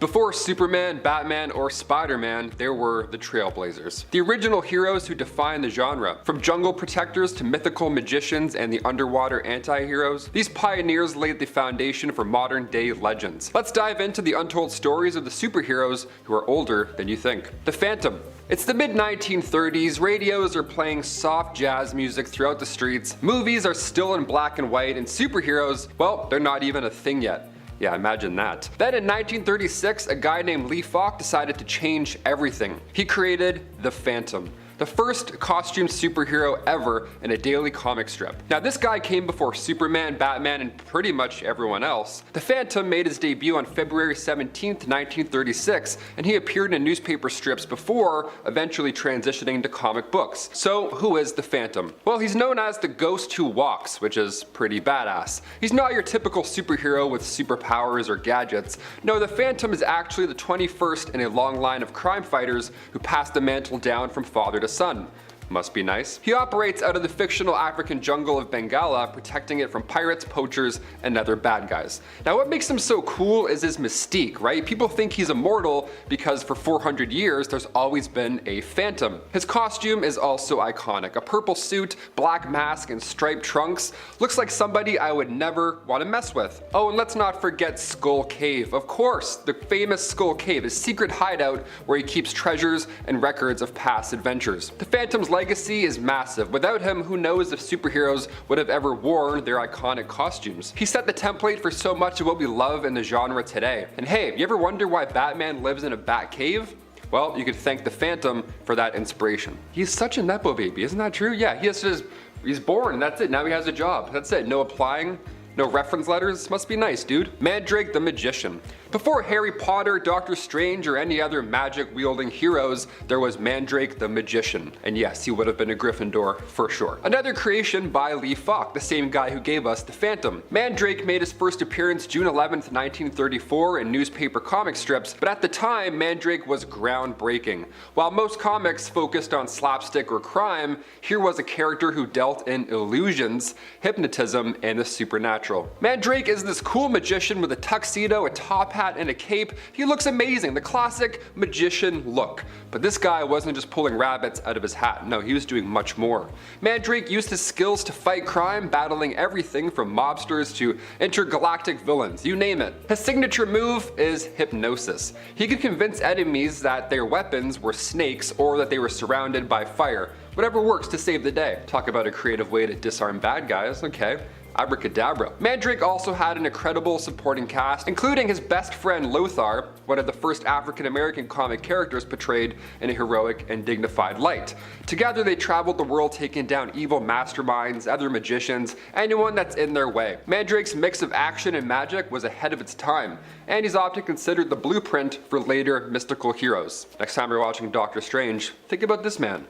Before Superman, Batman, or Spider-Man, there were the Trailblazers. The original heroes who defined the genre. From jungle protectors to mythical magicians and the underwater anti-heroes, these pioneers laid the foundation for modern-day legends. Let's dive into the untold stories of the superheroes who are older than you think. The Phantom. It's the mid-1930s, radios are playing soft jazz music throughout the streets, movies are still in black and white, and superheroes, well, they're not even a thing yet. Yeah, imagine that. Then in 1936, a guy named Lee Falk decided to change everything. He created the Phantom, the first costumed superhero ever in a daily comic strip. Now this guy came before Superman, Batman, and pretty much everyone else. The Phantom made his debut on February 17th, 1936, and he appeared in newspaper strips before eventually transitioning to comic books. So who is the Phantom? Well, he's known as the Ghost Who Walks, which is pretty badass. He's not your typical superhero with superpowers or gadgets. No, the Phantom is actually the 21st in a long line of crime fighters who passed the mantle down from father to son. Must be nice. He operates out of the fictional African jungle of Bengala, protecting it from pirates, poachers, and other bad guys. Now what makes him so cool is his mystique, right? People think he's immortal because for 400 years there's always been a Phantom. His costume is also iconic. A purple suit, black mask, and striped trunks. Looks like somebody I would never want to mess with. Oh, and let's not forget Skull Cave. Of course, the famous Skull Cave, his secret hideout where he keeps treasures and records of past adventures. The Phantom's legacy is massive. Without him, who knows if superheroes would have ever worn their iconic costumes. He set the template for so much of what we love in the genre today. And hey, you ever wonder why Batman lives in a bat cave? Well, you could thank the Phantom for that inspiration. He's such a nepo baby, isn't that true? Yeah, he's born, that's it, now he has a job. That's it, no applying. No reference letters? Must be nice, dude. Mandrake the Magician. Before Harry Potter, Doctor Strange, or any other magic-wielding heroes, there was Mandrake the Magician. And yes, he would have been a Gryffindor for sure. Another creation by Lee Falk, the same guy who gave us the Phantom. Mandrake made his first appearance June 11th, 1934 in newspaper comic strips, but at the time, Mandrake was groundbreaking. While most comics focused on slapstick or crime, here was a character who dealt in illusions, hypnotism, and the supernatural. Mandrake is this cool magician with a tuxedo, a top hat, and a cape. He looks amazing, the classic magician look. But this guy wasn't just pulling rabbits out of his hat, no, he was doing much more. Mandrake used his skills to fight crime, battling everything from mobsters to intergalactic villains, you name it. His signature move is hypnosis. He could convince enemies that their weapons were snakes or that they were surrounded by fire. Whatever works to save the day. Talk about a creative way to disarm bad guys, okay. Abracadabra. Mandrake also had an incredible supporting cast, including his best friend Lothar, one of the first African-American comic characters portrayed in a heroic and dignified light. Together they traveled the world taking down evil masterminds, other magicians, anyone that's in their way. Mandrake's mix of action and magic was ahead of its time, and he's often considered the blueprint for later mystical heroes. Next time you're watching Doctor Strange, think about this man,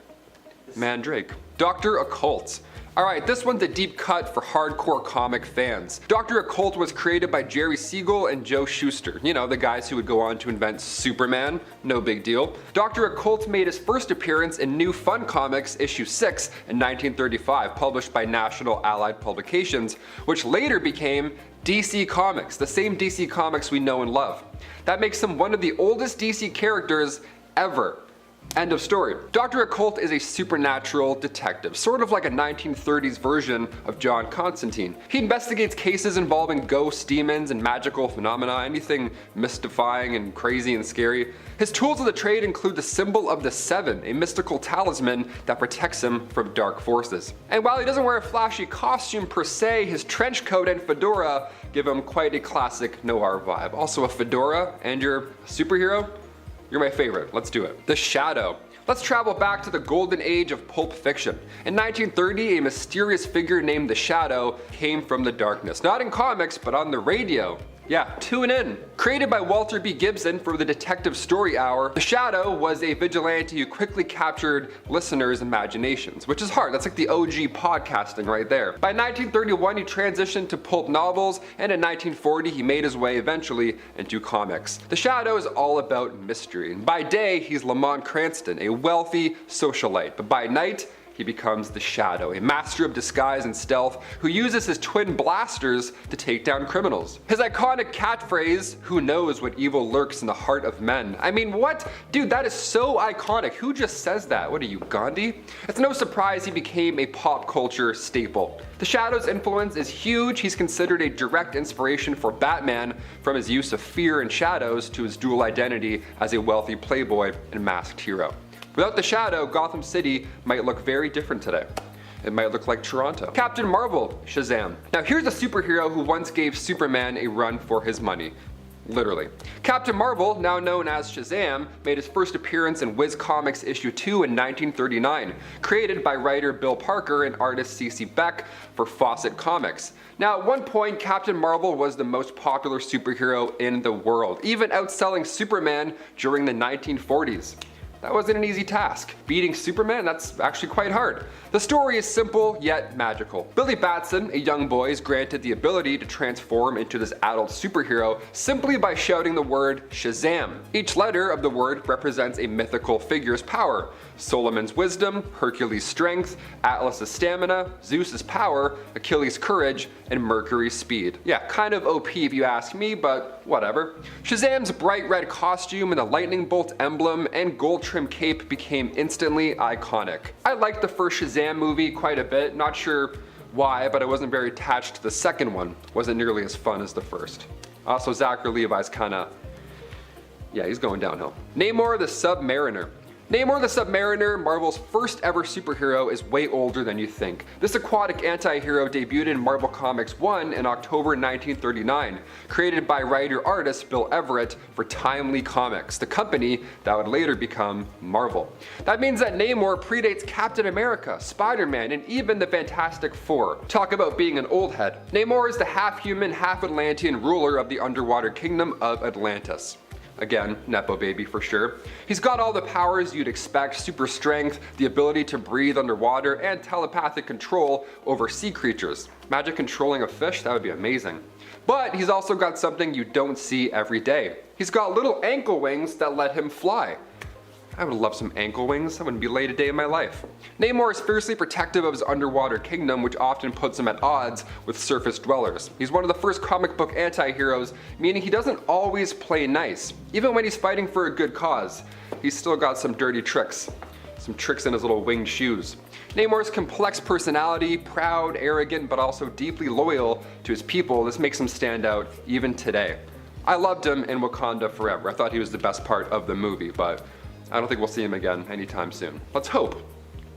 Mandrake. Dr. Occult. Alright, this one's a deep cut for hardcore comic fans. Dr. Occult was created by Jerry Siegel and Joe Shuster. You know, the guys who would go on to invent Superman, no big deal. Dr. Occult made his first appearance in New Fun Comics issue 6 in 1935, published by National Allied Publications, which later became DC Comics, the same DC Comics we know and love. That makes him one of the oldest DC characters ever. End of story. Dr. Occult is a supernatural detective, sort of like a 1930s version of John Constantine. He investigates cases involving ghosts, demons, and magical phenomena, anything mystifying and crazy and scary. His tools of the trade include the symbol of the Seven, a mystical talisman that protects him from dark forces. And while he doesn't wear a flashy costume per se, his trench coat and fedora give him quite a classic noir vibe. Also a fedora and you're a superhero? You're my favorite, let's do it. The Shadow. Let's travel back to the golden age of pulp fiction. In 1930, a mysterious figure named the Shadow came from the darkness. Not in comics, but on the radio. Yeah, tune in. Created by Walter B. Gibson for the Detective Story Hour, The Shadow was a vigilante who quickly captured listeners' imaginations, which is hard. That's like the OG podcasting right there. By 1931, he transitioned to pulp novels, and in 1940, he made his way eventually into comics. The Shadow is all about mystery. And by day, he's Lamont Cranston, a wealthy socialite, but by night, he becomes the Shadow, a master of disguise and stealth who uses his twin blasters to take down criminals. His iconic catchphrase, "Who knows what evil lurks in the heart of men?" I mean, what? Dude, that is so iconic. Who just says that? What are you, Gandhi? It's no surprise he became a pop culture staple. The Shadow's influence is huge. He's considered a direct inspiration for Batman, from his use of fear and shadows to his dual identity as a wealthy playboy and masked hero. Without the Shadow, Gotham City might look very different today. It might look like Toronto. Captain Marvel, Shazam. Now here's a superhero who once gave Superman a run for his money. Literally. Captain Marvel, now known as Shazam, made his first appearance in Whiz Comics issue 2 in 1939, created by writer Bill Parker and artist C.C. Beck for Fawcett Comics. Now at one point, Captain Marvel was the most popular superhero in the world, even outselling Superman during the 1940s. That wasn't an easy task. Beating Superman, that's actually quite hard. The story is simple, yet magical. Billy Batson, a young boy, is granted the ability to transform into this adult superhero simply by shouting the word Shazam. Each letter of the word represents a mythical figure's power. Solomon's wisdom, Hercules' strength, Atlas's stamina, Zeus's power, Achilles' courage, and Mercury's speed. Yeah, kind of OP if you ask me, but whatever. Shazam's bright red costume and the lightning bolt emblem and gold trim cape became instantly iconic. I liked the first Shazam movie quite a bit, not sure why, but I wasn't very attached to the second one. Wasn't nearly as fun as the first. Also, Zachary Levi's kinda, yeah, he's going downhill. Namor the Sub-Mariner. Namor the Sub-Mariner, Marvel's first ever superhero, is way older than you think. This aquatic anti-hero debuted in Marvel Comics 1 in October 1939, created by writer-artist Bill Everett for Timely Comics, the company that would later become Marvel. That means that Namor predates Captain America, Spider-Man, and even the Fantastic Four. Talk about being an old head. Namor is the half-human, half-Atlantean ruler of the underwater kingdom of Atlantis. Again, Nepo baby for sure. He's got all the powers you'd expect: super strength, the ability to breathe underwater, and telepathic control over sea creatures. Imagine controlling a fish, that would be amazing. But he's also got something you don't see every day. He's got little ankle wings that let him fly. I would love some ankle wings. I wouldn't be late a day in my life. Namor is fiercely protective of his underwater kingdom, which often puts him at odds with surface dwellers. He's one of the first comic book anti-heroes, meaning he doesn't always play nice. Even when he's fighting for a good cause, he's still got some dirty tricks. Some tricks in his little winged shoes. Namor's complex personality, proud, arrogant, but also deeply loyal to his people, this makes him stand out even today. I loved him in Wakanda Forever. I thought he was the best part of the movie, but I don't think we'll see him again anytime soon. Let's hope,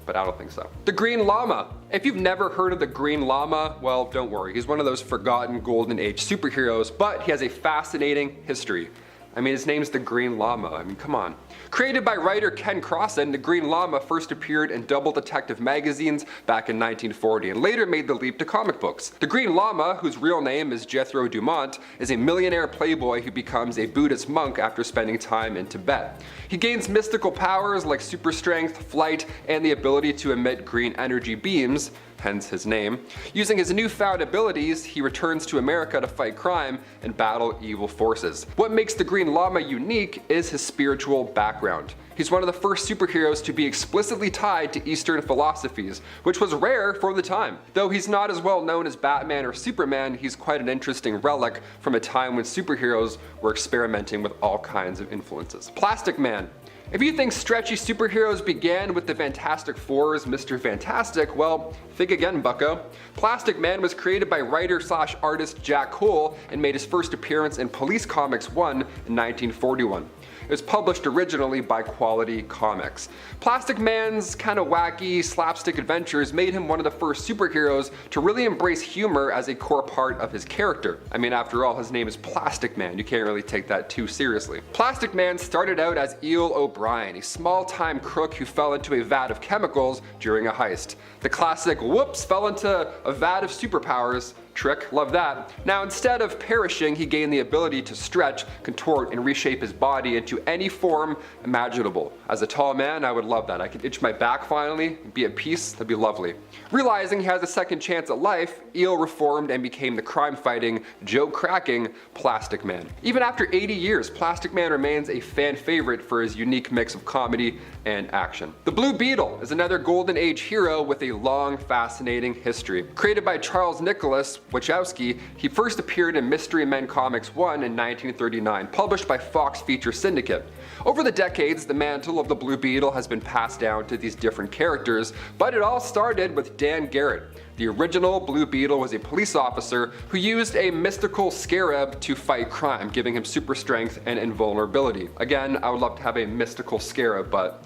but I don't think so. The Green Llama. If you've never heard of the Green Llama, well, don't worry. He's one of those forgotten Golden Age superheroes, but he has a fascinating history. I mean, his name's the Green Llama. I mean, come on. Created by writer Ken Crossan, the Green Llama first appeared in Double Detective magazines back in 1940 and later made the leap to comic books. The Green Llama, whose real name is Jethro Dumont, is a millionaire playboy who becomes a Buddhist monk after spending time in Tibet. He gains mystical powers like super strength, flight, and the ability to emit green energy beams, hence his name. Using his newfound abilities, he returns to America to fight crime and battle evil forces. What makes the Green Llama unique is his spiritual background. He's one of the first superheroes to be explicitly tied to Eastern philosophies, which was rare for the time. Though he's not as well known as Batman or Superman, he's quite an interesting relic from a time when superheroes were experimenting with all kinds of influences. Plastic Man. If you think stretchy superheroes began with the Fantastic Four's Mr. Fantastic, well, think again, bucko. Plastic Man was created by writer/artist Jack Cole and made his first appearance in Police Comics 1 in 1941. It was published originally by Quality Comics. Plastic Man's kind of wacky, slapstick adventures made him one of the first superheroes to really embrace humor as a core part of his character. I mean, after all, his name is Plastic Man. You can't really take that too seriously. Plastic Man started out as Eel O'Brien, a small-time crook who fell into a vat of chemicals during a heist. The classic, whoops, fell into a vat of superpowers trick, love that. Now instead of perishing, he gained the ability to stretch, contort, and reshape his body into any form imaginable. As a tall man, I would love that. I could itch my back finally, be at peace, that'd be lovely. Realizing he has a second chance at life, Eel reformed and became the crime-fighting, joke-cracking Plastic Man. Even after 80 years, Plastic Man remains a fan favorite for his unique mix of comedy and action. The Blue Beetle is another Golden Age hero with a long, fascinating history. Created by Charles Nicholas Wachowski, he first appeared in Mystery Men Comics 1 in 1939, published by Fox Feature Syndicate. Over the decades, the mantle of the Blue Beetle has been passed down to these different characters, but it all started with Dan Garrett. The original Blue Beetle was a police officer who used a mystical scarab to fight crime, giving him super strength and invulnerability. Again, I would love to have a mystical scarab, but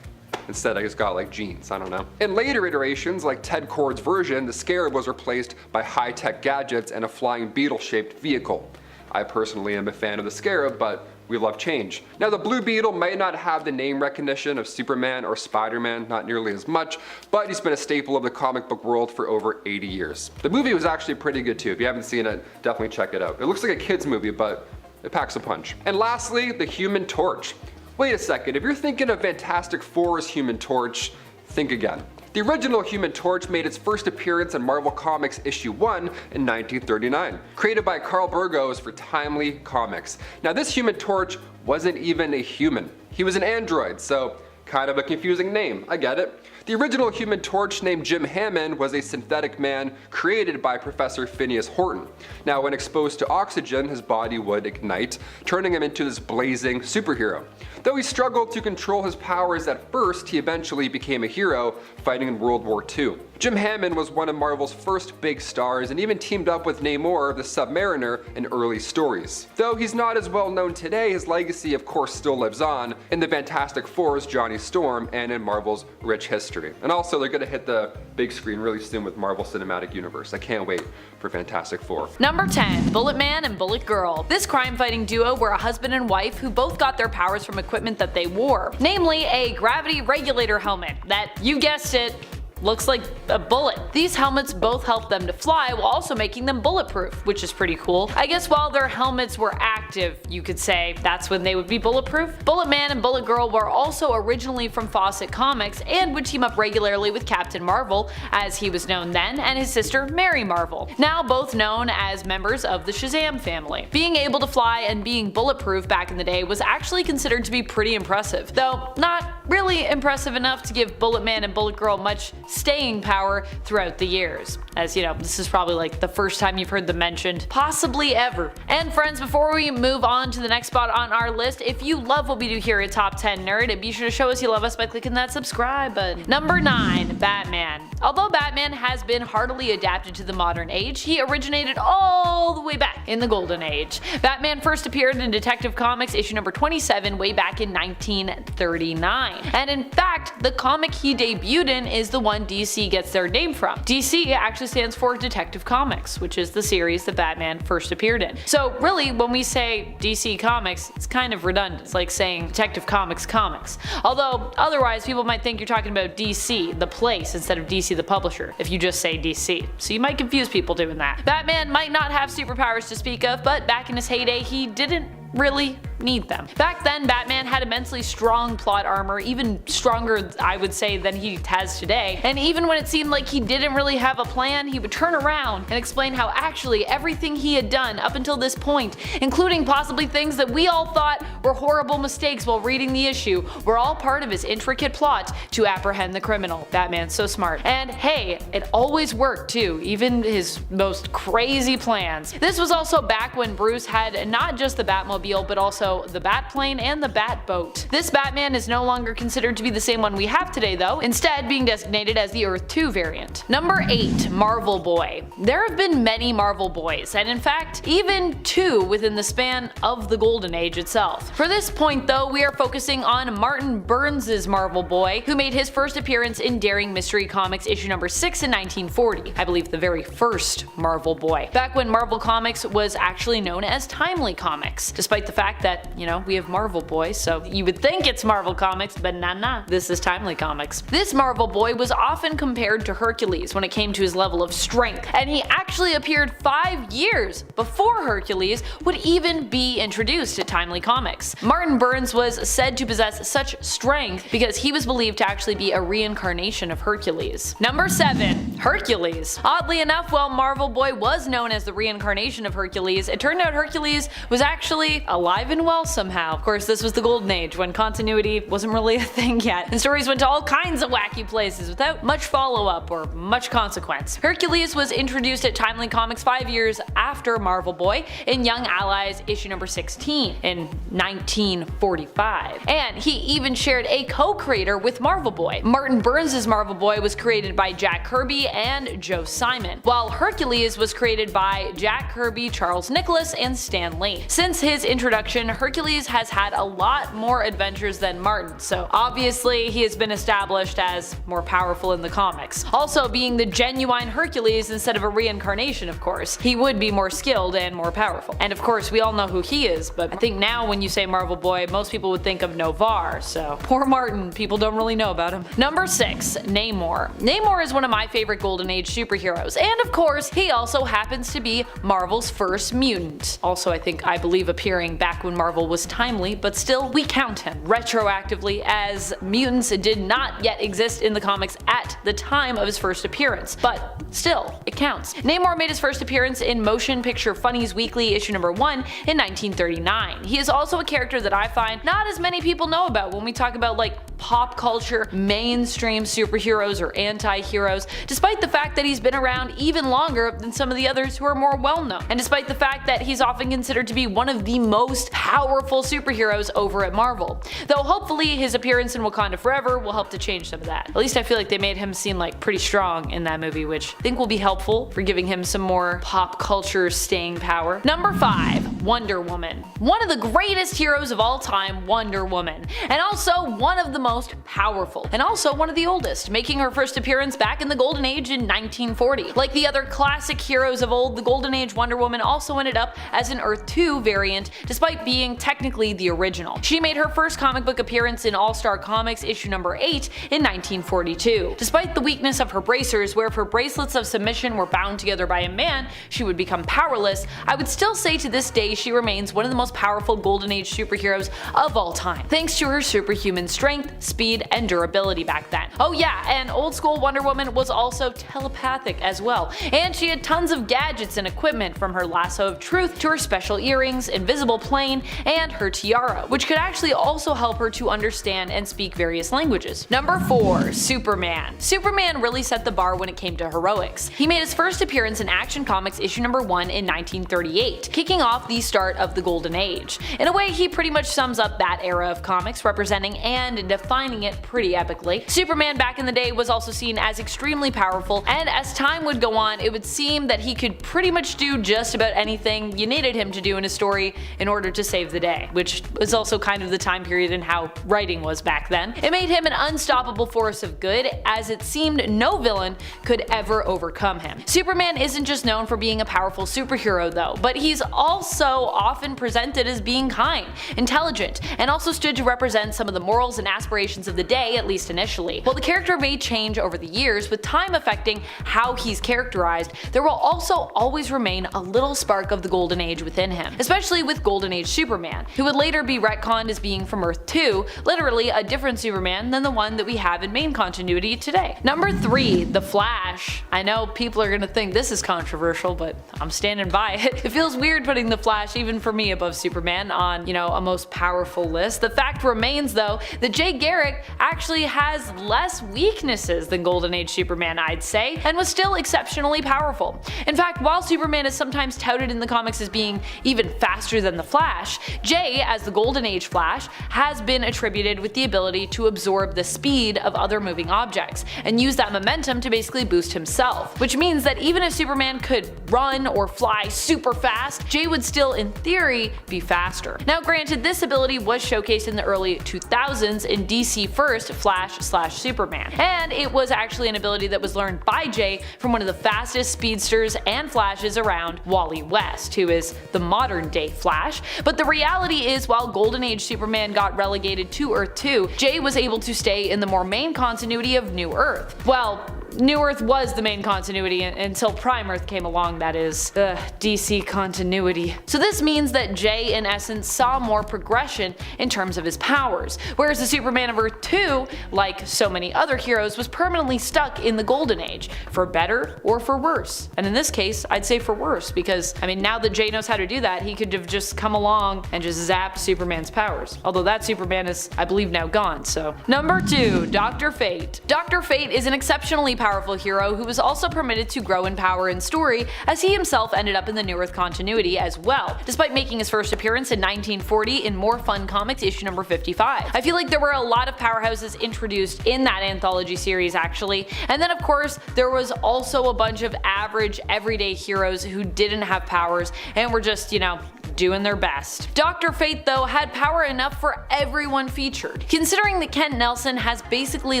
instead I just got like jeans, I don't know. In later iterations, like Ted Kord's version, the scarab was replaced by high-tech gadgets and a flying beetle-shaped vehicle. I personally am a fan of the scarab, but we love change. Now the Blue Beetle might not have the name recognition of Superman or Spider-Man, not nearly as much, but he's been a staple of the comic book world for over 80 years. The movie was actually pretty good too. If you haven't seen it, definitely check it out. It looks like a kid's movie, but it packs a punch. And lastly, the Human Torch. Wait a second, if you're thinking of Fantastic Four's Human Torch, think again. The original Human Torch made its first appearance in Marvel Comics issue 1 in 1939, created by Carl Burgos for Timely Comics. Now this Human Torch wasn't even a human. He was an android, so kind of a confusing name, I get it. The original Human Torch, named Jim Hammond, was a synthetic man created by Professor Phineas Horton. Now when exposed to oxygen, his body would ignite, turning him into this blazing superhero. Though he struggled to control his powers at first, he eventually became a hero, fighting in World War II. Jim Hammond was one of Marvel's first big stars and even teamed up with Namor the Sub-Mariner in early stories. Though he's not as well known today, his legacy of course still lives on in the Fantastic Four's Johnny Storm and in Marvel's rich history. And also they're gonna hit the big screen really soon with Marvel Cinematic Universe. I can't wait for Fantastic Four. Number 10. Bulletman and Bulletgirl. This crime-fighting duo were a husband and wife who both got their powers from equipment that they wore, namely a gravity regulator helmet that, you guessed it, looks like a bullet. These helmets both help them to fly while also making them bulletproof, which is pretty cool. I guess while their helmets were active, you could say, that's when they would be bulletproof. Bulletman and Bulletgirl were also originally from Fawcett Comics and would team up regularly with Captain Marvel, as he was known then, and his sister Mary Marvel, now both known as members of the Shazam family. Being able to fly and being bulletproof back in the day was actually considered to be pretty impressive, though not really impressive enough to give Bulletman and Bulletgirl much staying power throughout the years. As you know, this is probably like the first time you've heard them mentioned, possibly ever. And friends, before we move on to the next spot on our list, if you love what we do here at Top 10 Nerd, be sure to show us you love us by clicking that subscribe button. Number 9. Batman. Although Batman has been heartily adapted to the modern age, he originated all the way back in the Golden Age. Batman first appeared in Detective Comics issue number 27 way back in 1939. And in fact, the comic he debuted in is the one DC gets their name from. DC actually stands for Detective Comics, which is the series that Batman first appeared in. So really, when we say DC Comics, it's kind of redundant. It's like saying Detective Comics Comics. Although otherwise people might think you're talking about DC, the place, instead of DC the publisher, if you just say DC. So you might confuse people doing that. Batman might not have superpowers to speak of, but back in his heyday he didn't really need them. Back then, Batman had immensely strong plot armor, even stronger, I would say, than he has today. And even when it seemed like he didn't really have a plan, he would turn around and explain how actually everything he had done up until this point, including possibly things that we all thought were horrible mistakes while reading the issue, were all part of his intricate plot to apprehend the criminal. Batman's so smart. And hey, it always worked too, even his most crazy plans. This was also back when Bruce had not just the Batmobile, but also the Batplane and the Batboat. This Batman is no longer considered to be the same one we have today though, instead being designated as the Earth 2 variant. Number 8. Marvel Boy. There have been many Marvel Boys, and in fact, even 2 within the span of the Golden Age itself. For this point though, we are focusing on Martin Burns' Marvel Boy, who made his first appearance in Daring Mystery Comics issue number 6 in 1940, I believe the very first Marvel Boy, back when Marvel Comics was actually known as Timely Comics, despite the fact that yet, we have Marvel Boy, so you would think it's Marvel Comics, but nah, this is Timely Comics. This Marvel Boy was often compared to Hercules when it came to his level of strength, and he actually appeared 5 years before Hercules would even be introduced to Timely Comics. Martin Burns was said to possess such strength because he was believed to actually be a reincarnation of Hercules. Number 7. Hercules. Oddly enough, while Marvel Boy was known as the reincarnation of Hercules, it turned out Hercules was actually alive and well somehow. Of course, this was the Golden Age, when continuity wasn't really a thing yet, and stories went to all kinds of wacky places without much follow-up or much consequence. Hercules was introduced at Timely Comics 5 years after Marvel Boy in Young Allies issue number 16 in 1945, and he even shared a co-creator with Marvel Boy. Martin Burns' Marvel Boy was created by Jack Kirby and Joe Simon, while Hercules was created by Jack Kirby, Charles Nicholas, and Stan Lee. Since his introduction, Hercules has had a lot more adventures than Martin, so obviously he has been established as more powerful in the comics. Also, being the genuine Hercules instead of a reincarnation, of course, he would be more skilled and more powerful. And of course, we all know who he is, but I think now when you say Marvel Boy, most people would think of Novar, so poor Martin, people don't really know about him. Number 6. Namor. Namor is one of my favorite Golden Age superheroes, and of course, he also happens to be Marvel's first mutant. Also, I believe appearing back when Marvel was Timely, but still, we count him retroactively, as mutants did not yet exist in the comics at the time of his first appearance, but still, it counts. Namor made his first appearance in Motion Picture Funnies Weekly issue number 1 in 1939. He is also a character that I find not as many people know about when we talk about pop culture, mainstream superheroes or anti-heroes, despite the fact that he's been around even longer than some of the others who are more well known, and despite the fact that he's often considered to be one of the most powerful superheroes over at Marvel. Though hopefully his appearance in Wakanda Forever will help to change some of that. At least I feel like they made him seem pretty strong in that movie, which I think will be helpful for giving him some more pop culture staying power. Number 5. Wonder Woman. One of the greatest heroes of all time, Wonder Woman, and also one of the most powerful, and also one of the oldest, making her first appearance back in the Golden Age in 1940. Like the other classic heroes of old, the Golden Age Wonder Woman also ended up as an Earth 2 variant, despite being technically the original. She made her first comic book appearance in All-Star Comics issue number 8 in 1942. Despite the weakness of her bracers, where if her bracelets of submission were bound together by a man, she would become powerless, I would still say to this day she remains one of the most powerful Golden Age superheroes of all time, thanks to her superhuman strength, speed, and durability back then. Oh yeah, and old school Wonder Woman was also telepathic as well, and she had tons of gadgets and equipment, from her lasso of truth to her special earrings, invisible plane, and her tiara, which could actually also help her to understand and speak various languages. Number 4. Superman. Superman really set the bar when it came to heroics. He made his first appearance in Action Comics issue number 1 in 1938, kicking off the start of the Golden Age. In a way, he pretty much sums up that era of comics, representing and defining it pretty epically. Superman back in the day was also seen as extremely powerful, and as time would go on, it would seem that he could pretty much do just about anything you needed him to do in a story in order to save the day, which was also kind of the time period and how writing was back then. It made him an unstoppable force of good, as it seemed no villain could ever overcome him. Superman isn't just known for being a powerful superhero though, but he's also often presented as being kind, intelligent, and also stood to represent some of the morals and aspirations of the day, at least initially. While the character may change over the years, with time affecting how he's characterized, there will also always remain a little spark of the Golden Age within him, especially with Golden Age Superman, who would later be retconned as being from Earth 2, literally a different Superman than the one that we have in main continuity today. Number 3. The Flash. I know people are gonna think this is controversial, but I'm standing by it. It feels weird putting the Flash, even for me, above Superman on, a most powerful list. The fact remains though that Jay Garrick actually has less weaknesses than Golden Age Superman, I'd say, and was still exceptionally powerful. In fact, while Superman is sometimes touted in the comics as being even faster than the Flash, Jay, as the Golden Age Flash, has been attributed with the ability to absorb the speed of other moving objects, and use that momentum to basically boost himself, which means that even if Superman could run or fly super fast, Jay would still will, in theory, be faster. Now granted, this ability was showcased in the early 2000s in DC First Flash/Superman, and it was actually an ability that was learned by Jay from one of the fastest speedsters and Flashes around, Wally West, who is the modern day Flash. But the reality is, while Golden Age Superman got relegated to Earth 2, Jay was able to stay in the more main continuity of New Earth. Well, New Earth was the main continuity until Prime Earth came along, that is. DC continuity. So this means that Jay in essence saw more progression in terms of his powers, whereas the Superman of Earth 2, like so many other heroes, was permanently stuck in the Golden Age, for better or for worse. And in this case, I'd say for worse, because I mean, now that Jay knows how to do that, he could have just come along and just zapped Superman's powers. Although that Superman is, I believe, now gone, so. Number 2, Dr. Fate. Dr. Fate is an exceptionally powerful hero who was also permitted to grow in power and story, as he himself ended up in the New Earth continuity as well, despite making his first appearance in 1940 in More Fun Comics issue number 55. I feel like there were a lot of powerhouses introduced in that anthology series actually, and then of course there was also a bunch of average everyday heroes who didn't have powers and were just, you know, doing their best. Dr. Fate though had power enough for everyone featured. Considering that Kent Nelson has basically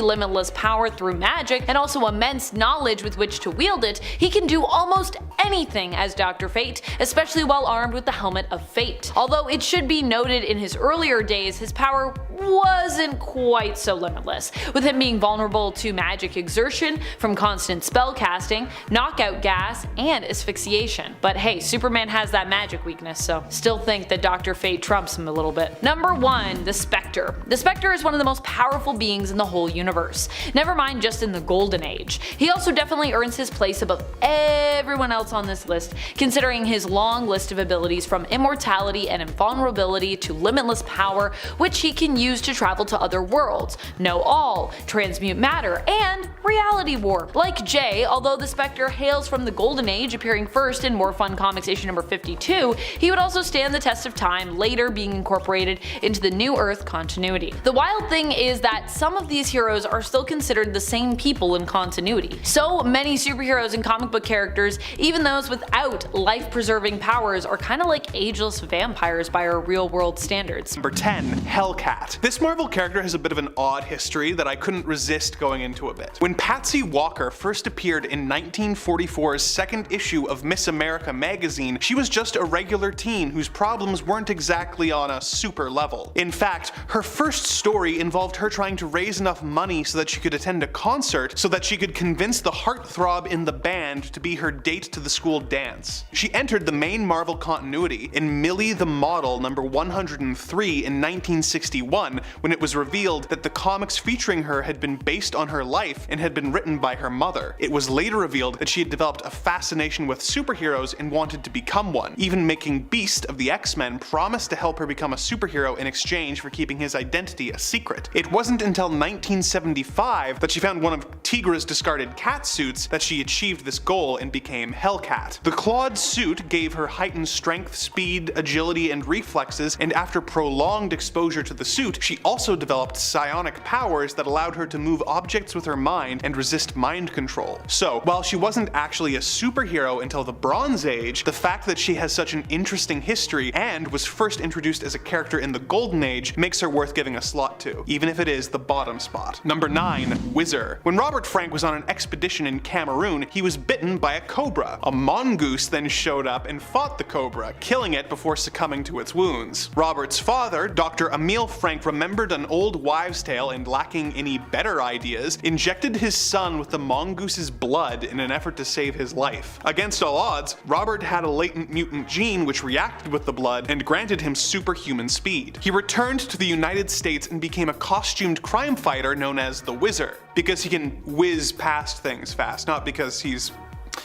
limitless power through magic and also immense knowledge with which to wield it, he can do almost anything as Dr. Fate, especially while armed with the Helmet of Fate. Although it should be noted, in his earlier days his power wasn't quite so limitless, with him being vulnerable to magic exertion from constant spell casting, knockout gas, and asphyxiation. But hey, Superman has that magic weakness, so still think that Dr. Fate trumps him a little bit. Number 1, the Spectre. The Spectre is one of the most powerful beings in the whole universe, never mind just in the Golden Age. He also definitely earns his place above everyone else on this list, considering his long list of abilities from immortality and invulnerability to limitless power, which he can use to travel to other worlds, know all, transmute matter, and reality warp. Like Jay, although the Spectre hails from the Golden Age, appearing first in More Fun Comics issue number 52, he would also stand the test of time, later being incorporated into the New Earth continuity. The wild thing is that some of these heroes are still considered the same people in continuity. So many superheroes and comic book characters, even those without life-preserving powers, are kinda like ageless vampires by our real-world standards. Number 10, Hellcat. This Marvel character has a bit of an odd history that I couldn't resist going into a bit. When Patsy Walker first appeared in 1944's second issue of Miss America magazine, she was just a regular teen whose problems weren't exactly on a super level. In fact, her first story involved her trying to raise enough money so that she could attend a concert so that she could convince the heartthrob in the band to be her date to the school dance. She entered the main Marvel continuity in Millie the Model number 103 in 1961, when it was revealed that the comics featuring her had been based on her life and had been written by her mother. It was later revealed that she had developed a fascination with superheroes and wanted to become one, even making Beast of the X-Men promise to help her become a superhero in exchange for keeping his identity a secret. It wasn't until 1975 that she found one of Tigra's discarded cat suits that she achieved this goal and became Hellcat. The clawed suit gave her heightened strength, speed, agility, and reflexes, and after prolonged exposure to the suit, she also developed psionic powers that allowed her to move objects with her mind and resist mind control. So, while she wasn't actually a superhero until the Bronze Age, the fact that she has such an interesting history and was first introduced as a character in the Golden Age makes her worth giving a slot to, even if it is the bottom spot. Number 9, Whizzer. When Robert Frank was on an expedition in Cameroon, he was bitten by a cobra. A mongoose then showed up and fought the cobra, killing it before succumbing to its wounds. Robert's father, Dr. Emil Frank, remembered an old wives' tale and, lacking any better ideas, injected his son with the mongoose's blood in an effort to save his life. Against all odds, Robert had a latent mutant gene which reacted with the blood and granted him superhuman speed. He returned to the United States and became a costumed crime fighter known as the Whizzer, because he can whiz past things fast, not because he's...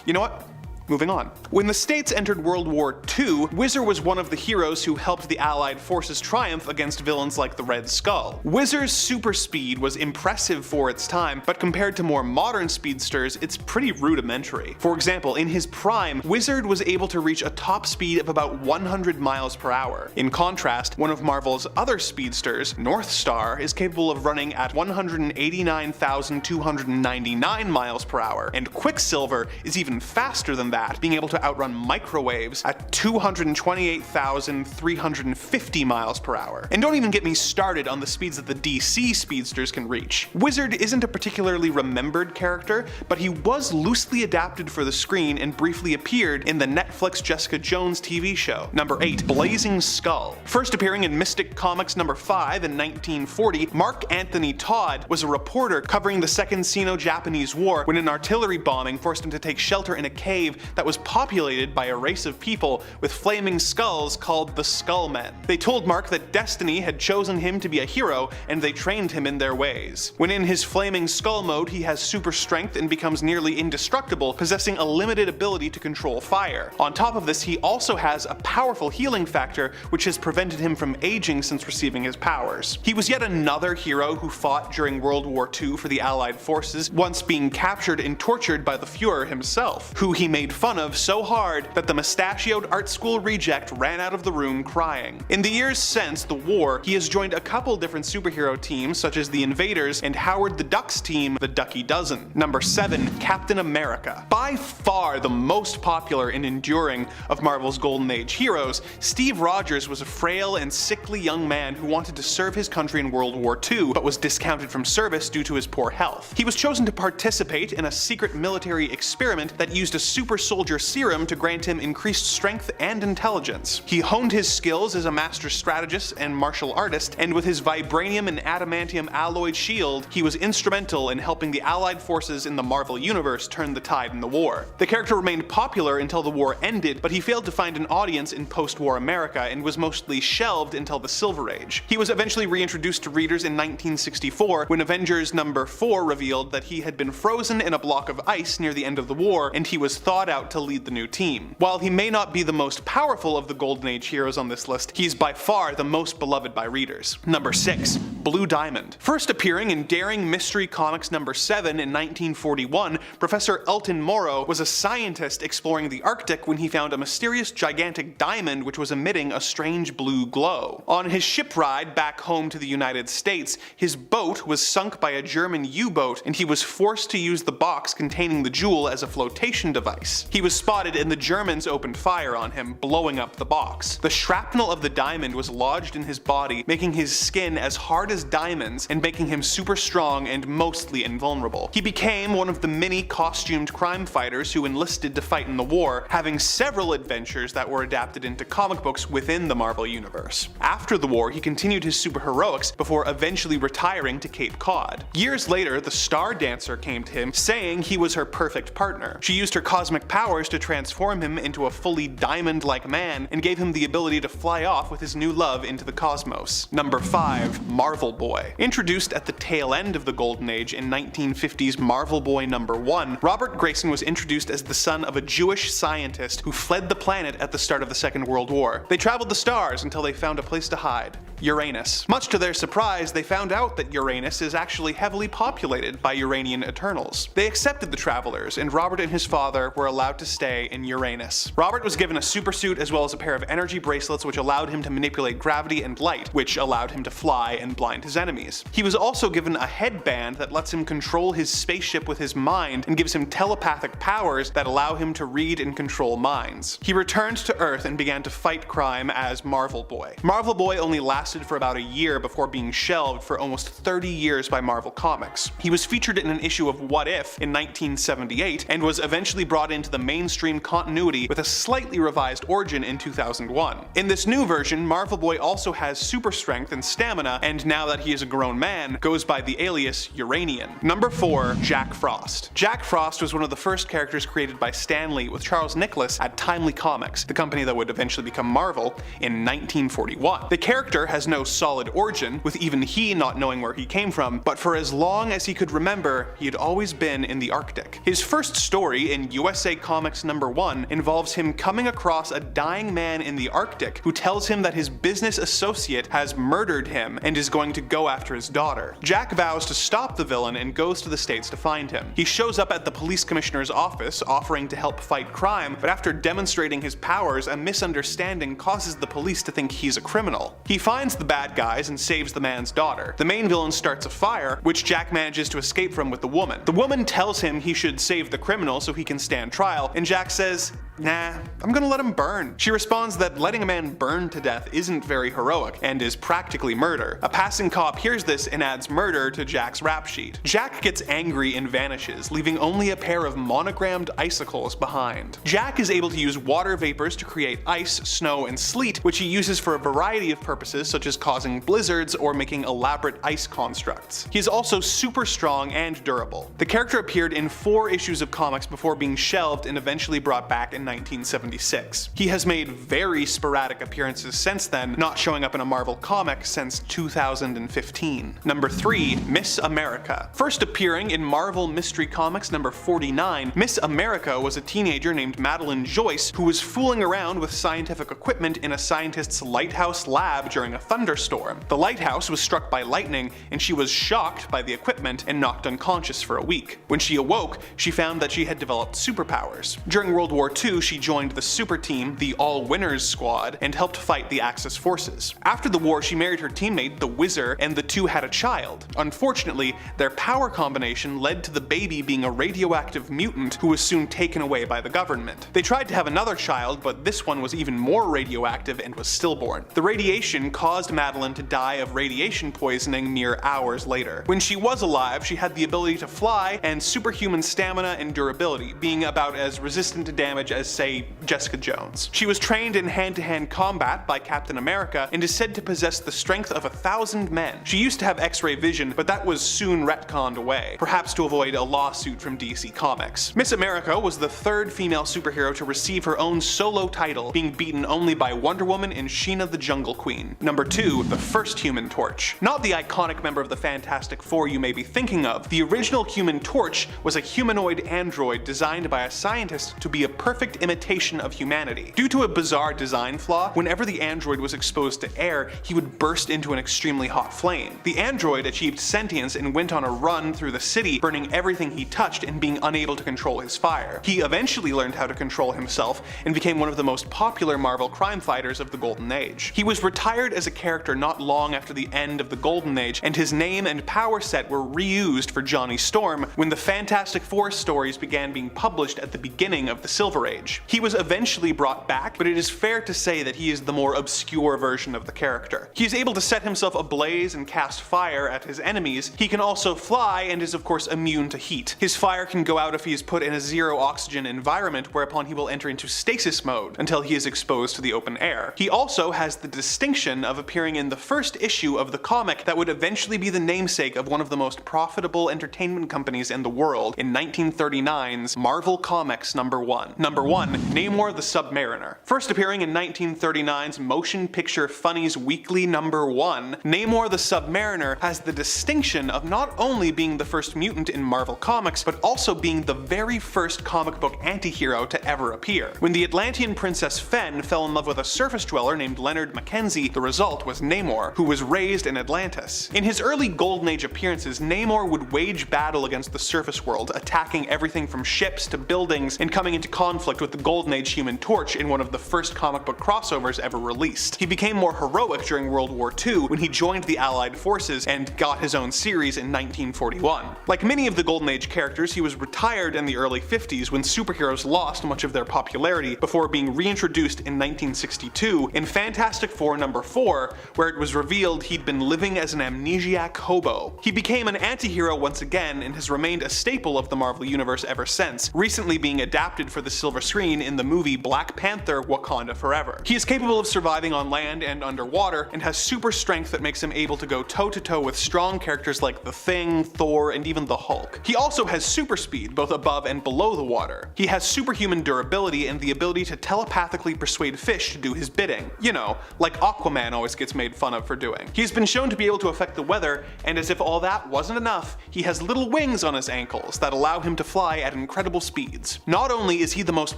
You know what? Moving on. When the States entered World War II, Whizzer was one of the heroes who helped the Allied forces triumph against villains like the Red Skull. Whizzer's super speed was impressive for its time, but compared to more modern speedsters, it's pretty rudimentary. For example, in his prime, Whizzer was able to reach a top speed of about 100 miles per hour. In contrast, one of Marvel's other speedsters, North Star, is capable of running at 189,299 miles per hour, and Quicksilver is even faster than that that, being able to outrun microwaves at 228,350 miles per hour. And don't even get me started on the speeds that the DC speedsters can reach. Wizard isn't a particularly remembered character, but he was loosely adapted for the screen and briefly appeared in the Netflix Jessica Jones TV show. Number 8. Blazing Skull. First appearing in Mystic Comics number 5 in 1940, Mark Anthony Todd was a reporter covering the Second Sino-Japanese War when an artillery bombing forced him to take shelter in a cave that was populated by a race of people with flaming skulls called the Skullmen. They told Mark that destiny had chosen him to be a hero, and they trained him in their ways. When in his flaming skull mode, he has super strength and becomes nearly indestructible, possessing a limited ability to control fire. On top of this, he also has a powerful healing factor, which has prevented him from aging since receiving his powers. He was yet another hero who fought during World War II for the Allied forces, once being captured and tortured by the Fuhrer himself, who he made fun of so hard that the mustachioed art school reject ran out of the room crying. In the years since the war, he has joined a couple different superhero teams such as the Invaders and Howard the Duck's team, the Ducky Dozen. Number 7. Captain America. By far the most popular and enduring of Marvel's Golden Age heroes, Steve Rogers was a frail and sickly young man who wanted to serve his country in World War II, but was discounted from service due to his poor health. He was chosen to participate in a secret military experiment that used a super soldier serum to grant him increased strength and intelligence. He honed his skills as a master strategist and martial artist, and with his vibranium and adamantium alloyed shield, he was instrumental in helping the Allied forces in the Marvel Universe turn the tide in the war. The character remained popular until the war ended, but he failed to find an audience in post-war America and was mostly shelved until the Silver Age. He was eventually reintroduced to readers in 1964 when Avengers number 4 revealed that he had been frozen in a block of ice near the end of the war, and he was thawed out to lead the new team. While he may not be the most powerful of the Golden Age heroes on this list, he is by far the most beloved by readers. Number 6. Blue Diamond. First appearing in Daring Mystery Comics number 7 in 1941, Professor Elton Morrow was a scientist exploring the Arctic when he found a mysterious gigantic diamond which was emitting a strange blue glow. On his ship ride back home to the United States, his boat was sunk by a German U-boat, and he was forced to use the box containing the jewel as a flotation device. He was spotted and the Germans opened fire on him, blowing up the box. The shrapnel of the diamond was lodged in his body, making his skin as hard as diamonds and making him super strong and mostly invulnerable. He became one of the many costumed crime fighters who enlisted to fight in the war, having several adventures that were adapted into comic books within the Marvel Universe. After the war, he continued his superheroics before eventually retiring to Cape Cod. Years later, the Star Dancer came to him, saying he was her perfect partner. She used her cosmic powers to transform him into a fully diamond-like man and gave him the ability to fly off with his new love into the cosmos. Number 5. Marvel Boy. Introduced at the tail end of the Golden Age in 1950's Marvel Boy number 1, Robert Grayson was introduced as the son of a Jewish scientist who fled the planet at the start of the Second World War. They traveled the stars until they found a place to hide: Uranus. Much to their surprise, they found out that Uranus is actually heavily populated by Uranian Eternals. They accepted the travelers, and Robert and his father were allowed to stay in Uranus. Robert was given a supersuit as well as a pair of energy bracelets which allowed him to manipulate gravity and light, which allowed him to fly and blind his enemies. He was also given a headband that lets him control his spaceship with his mind and gives him telepathic powers that allow him to read and control minds. He returned to Earth and began to fight crime as Marvel Boy. Marvel Boy only lasted for about a year before being shelved for almost 30 years by Marvel Comics. He was featured in an issue of What If in 1978 and was eventually brought into the mainstream continuity with a slightly revised origin in 2001. In this new version, Marvel Boy also has super strength and stamina, and now that he is a grown man, goes by the alias Uranian. Number 4. Jack Frost. Jack Frost was one of the first characters created by Stan Lee with Charles Nicholas at Timely Comics, the company that would eventually become Marvel, in 1941. The character has no solid origin, with even he not knowing where he came from, but for as long as he could remember, he had always been in the Arctic. His first story in USA Comics number 1 involves him coming across a dying man in the Arctic who tells him that his business associate has murdered him and is going to go after his daughter. Jack vows to stop the villain and goes to the States to find him. He shows up at the police commissioner's office offering to help fight crime, but after demonstrating his powers, a misunderstanding causes the police to think he's a criminal. He finds finds the bad guys and saves the man's daughter. The main villain starts a fire, which Jack manages to escape from with the woman. The woman tells him he should save the criminal so he can stand trial, and Jack says, "Nah, I'm gonna let him burn." She responds that letting a man burn to death isn't very heroic, and is practically murder. A passing cop hears this and adds murder to Jack's rap sheet. Jack gets angry and vanishes, leaving only a pair of monogrammed icicles behind. Jack is able to use water vapors to create ice, snow, and sleet, which he uses for a variety of purposes such as causing blizzards or making elaborate ice constructs. He is also super strong and durable. The character appeared in 4 issues of comics before being shelved and eventually brought back in 1976. He has made very sporadic appearances since then, not showing up in a Marvel comic since 2015. Number 3. Miss America. First appearing in Marvel Mystery Comics number 49, Miss America was a teenager named Madeline Joyce who was fooling around with scientific equipment in a scientist's lighthouse lab during a thunderstorm. The lighthouse was struck by lightning, and she was shocked by the equipment and knocked unconscious for a week. When she awoke, she found that she had developed superpowers. During World War II, she joined the super team, the All Winners Squad, and helped fight the Axis forces. After the war, she married her teammate, the Whizzer, and the two had a child. Unfortunately, their power combination led to the baby being a radioactive mutant who was soon taken away by the government. They tried to have another child, but this one was even more radioactive and was stillborn. The radiation caused Madeline to die of radiation poisoning mere hours later. When she was alive, she had the ability to fly and superhuman stamina and durability, being about as resistant to damage as, say, Jessica Jones. She was trained in hand-to-hand combat by Captain America and is said to possess the strength of 1,000 men. She used to have X-ray vision, but that was soon retconned away, perhaps to avoid a lawsuit from DC Comics. Miss America was the 3rd female superhero to receive her own solo title, being beaten only by Wonder Woman and Sheena the Jungle Queen. Number 2. The first Human Torch. Not the iconic member of the Fantastic Four you may be thinking of, the original Human Torch was a humanoid android designed by a scientist to be a perfect imitation of humanity. Due to a bizarre design flaw, whenever the android was exposed to air, he would burst into an extremely hot flame. The android achieved sentience and went on a run through the city, burning everything he touched and being unable to control his fire. He eventually learned how to control himself and became one of the most popular Marvel crime fighters of the Golden Age. He was retired as a character not long after the end of the Golden Age, and his name and power set were reused for Johnny Storm when the Fantastic Four stories began being published at the beginning of the Silver Age. He was eventually brought back, but it is fair to say that he is the more obscure version of the character. He is able to set himself ablaze and cast fire at his enemies. He can also fly and is of course immune to heat. His fire can go out if he is put in a zero oxygen environment, whereupon he will enter into stasis mode until he is exposed to the open air. He also has the distinction of appearing in the first issue of the comic that would eventually be the namesake of one of the most profitable entertainment companies in the world in 1939's Marvel Comics number 1. Number 1. Namor the Sub-Mariner. First appearing in 1939's Motion Picture Funnies Weekly number 1, Namor the Sub-Mariner has the distinction of not only being the first mutant in Marvel Comics, but also being the very first comic book anti-hero to ever appear. When the Atlantean princess Fen fell in love with a surface dweller named Leonard Mackenzie, the result was Namor, who was raised in Atlantis. In his early Golden Age appearances, Namor would wage battle against the surface world, attacking everything from ships to buildings and coming into conflict with the Golden Age Human Torch in one of the first comic book crossovers ever released. He became more heroic during World War II when he joined the Allied forces and got his own series in 1941. Like many of the Golden Age characters, he was retired in the early 50s when superheroes lost much of their popularity before being reintroduced in 1962 in Fantastic Four number 4, where it was revealed he'd been living as an amnesiac hobo. He became an anti-hero once again and has remained a staple of the Marvel Universe ever since, recently being adapted for the silver screen in the movie Black Panther: Wakanda Forever. He is capable of surviving on land and underwater, and has super strength that makes him able to go toe-to-toe with strong characters like the Thing, Thor, and even the Hulk. He also has super speed, both above and below the water. He has superhuman durability and the ability to telepathically persuade fish to do his bidding. You know, like Aquaman always gets made fun of for doing. He's been shown to be able to affect the weather, and as if all that wasn't enough, he has little wings on his ankles that allow him to fly at incredible speeds. Not only is he the most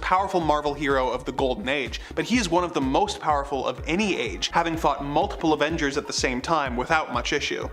powerful Marvel hero of the Golden Age, but he is one of the most powerful of any age, having fought multiple Avengers at the same time without much issue.